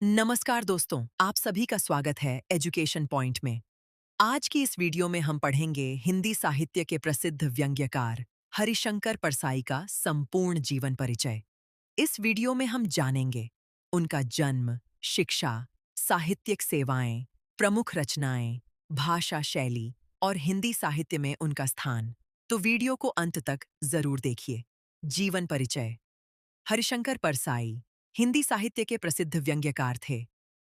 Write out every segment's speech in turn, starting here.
नमस्कार दोस्तों, आप सभी का स्वागत है एजुकेशन पॉइंट में। आज की इस वीडियो में हम पढ़ेंगे हिंदी साहित्य के प्रसिद्ध व्यंग्यकार हरिशंकर परसाई का संपूर्ण जीवन परिचय। इस वीडियो में हम जानेंगे उनका जन्म, शिक्षा, साहित्यिक सेवाएं, प्रमुख रचनाएं, भाषा शैली और हिंदी साहित्य में उनका स्थान। तो वीडियो को अंत तक जरूर देखिए। जीवन परिचय। हरिशंकर परसाई हिंदी साहित्य के प्रसिद्ध व्यंग्यकार थे।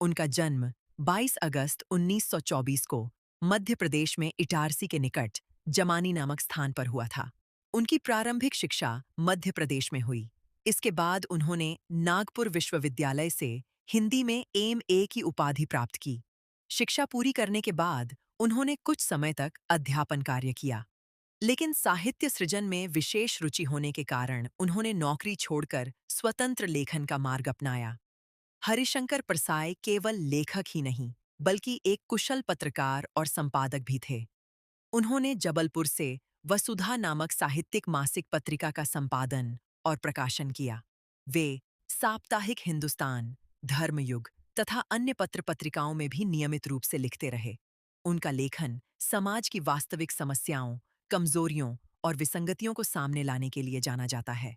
उनका जन्म 22 अगस्त 1924 को मध्य प्रदेश में इटारसी के निकट जमानी नामक स्थान पर हुआ था। उनकी प्रारंभिक शिक्षा मध्य प्रदेश में हुई। इसके बाद उन्होंने नागपुर विश्वविद्यालय से हिंदी में एम.ए. की उपाधि प्राप्त की। शिक्षा पूरी करने के बाद उन्होंने कुछ समय तक अध्यापन कार्य किया, लेकिन साहित्य सृजन में विशेष रुचि होने के कारण उन्होंने नौकरी छोड़कर स्वतंत्र लेखन का मार्ग अपनाया। हरिशंकर परसाई केवल लेखक ही नहीं, बल्कि एक कुशल पत्रकार और संपादक भी थे। उन्होंने जबलपुर से वसुधा नामक साहित्यिक मासिक पत्रिका का संपादन और प्रकाशन किया। वे साप्ताहिक हिंदुस्तान, धर्मयुग तथा अन्य पत्र पत्रिकाओं में भी नियमित रूप से लिखते रहे। उनका लेखन समाज की वास्तविक समस्याओं, कमजोरियों और विसंगतियों को सामने लाने के लिए जाना जाता है।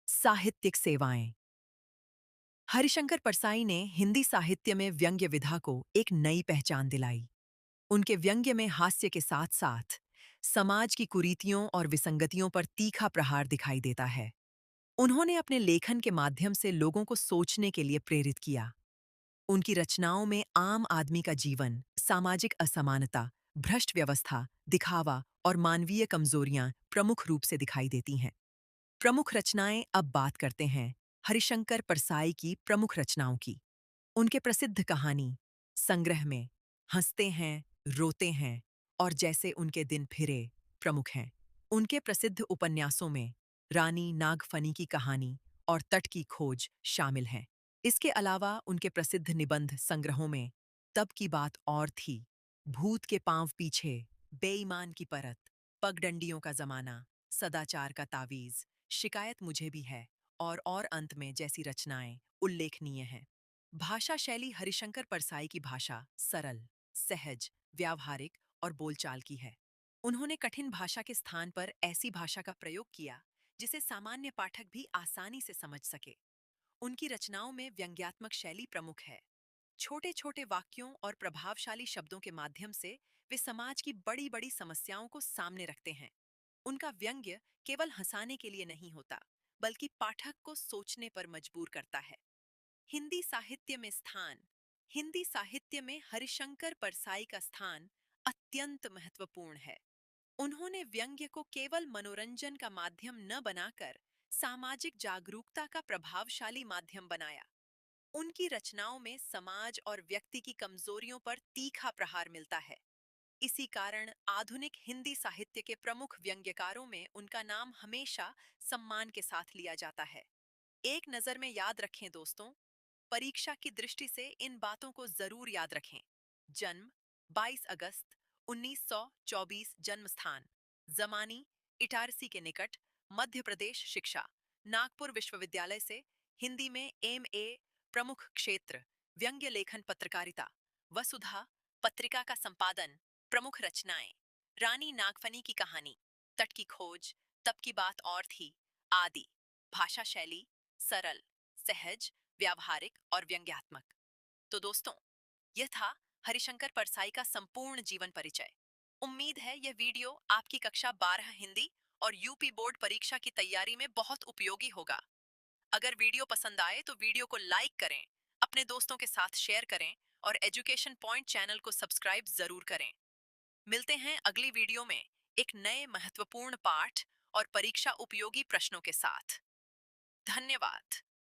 साहित्यिक सेवाएं। हरिशंकर परसाई ने हिंदी साहित्य में व्यंग्य विधा को एक नई पहचान दिलाई। उनके व्यंग्य में हास्य के साथ साथ समाज की कुरीतियों और विसंगतियों पर तीखा प्रहार दिखाई देता है। उन्होंने अपने लेखन के माध्यम से लोगों को सोचने के लिए प्रेरित किया। उनकी रचनाओं में आम आदमी का जीवन, सामाजिक असमानता, भ्रष्ट व्यवस्था, दिखावा और मानवीय कमजोरियां प्रमुख रूप से दिखाई देती हैं। प्रमुख रचनाएं। अब बात करते हैं हरिशंकर परसाई की प्रमुख रचनाओं की। उनके प्रसिद्ध कहानी संग्रह में हंसते हैं, रोते हैं और जैसे उनके दिन फिरे प्रमुख हैं। उनके प्रसिद्ध उपन्यासों में रानी नागफनी की कहानी और तट की खोज शामिल हैं। इसके अलावा उनके प्रसिद्ध निबंध संग्रहों में तब की बात और थी, भूत के पांव पीछे, बेईमान की परत, पगडंडियों का जमाना, सदाचार का तावीज, शिकायत मुझे भी है और अंत में जैसी रचनाएं उल्लेखनीय हैं। भाषा शैली। हरिशंकर परसाई की भाषा सरल, सहज, व्यावहारिक और बोलचाल की है। उन्होंने कठिन भाषा के स्थान पर ऐसी भाषा का प्रयोग किया जिसे सामान्य पाठक भी आसानी से समझ सके। उनकी रचनाओं में व्यंग्यात्मक शैली प्रमुख है। छोटे छोटे वाक्यों और प्रभावशाली शब्दों के माध्यम से वे समाज की बड़ी बड़ी समस्याओं को सामने रखते हैं। उनका व्यंग्य केवल हंसाने के लिए नहीं होता, बल्कि पाठक को सोचने पर मजबूर करता है। हिंदी साहित्य में स्थान। हिंदी साहित्य में हरिशंकर परसाई का स्थान अत्यंत महत्वपूर्ण है। उन्होंने व्यंग्य को केवल मनोरंजन का माध्यम न बनाकर सामाजिक जागरूकता का प्रभावशाली माध्यम बनाया। उनकी रचनाओं में समाज और व्यक्ति की कमजोरियों पर तीखा प्रहार मिलता है। इसी कारण आधुनिक हिंदी साहित्य के प्रमुख व्यंग्यकारों में उनका नाम हमेशा सम्मान के साथ लिया जाता है। एक नजर में याद रखें दोस्तों, परीक्षा की दृष्टि से इन बातों को जरूर याद रखें। जन्म 22 अगस्त 1924, जन्म स्थान जमानी, इटारसी के निकट, मध्य प्रदेश। शिक्षा नागपुर विश्वविद्यालय से, हिंदी में एम.ए. प्रमुख क्षेत्र व्यंग्य लेखन, पत्रकारिता। वसुधा पत्रिका का संपादन। प्रमुख रचनाएं रानी नागफनी की कहानी, तट की खोज, तब की बात और थी आदि। भाषा शैली सरल, सहज, व्यावहारिक और व्यंग्यात्मक। तो दोस्तों, यह था हरिशंकर परसाई का संपूर्ण जीवन परिचय। उम्मीद है यह वीडियो आपकी कक्षा 12 हिंदी और यूपी बोर्ड परीक्षा की तैयारी में बहुत उपयोगी होगा। अगर वीडियो पसंद आए तो वीडियो को लाइक करें, अपने दोस्तों के साथ शेयर करें और एजुकेशन पॉइंट चैनल को सब्सक्राइब जरूर करें। मिलते हैं अगली वीडियो में एक नए महत्वपूर्ण पाठ और परीक्षा उपयोगी प्रश्नों के साथ। धन्यवाद।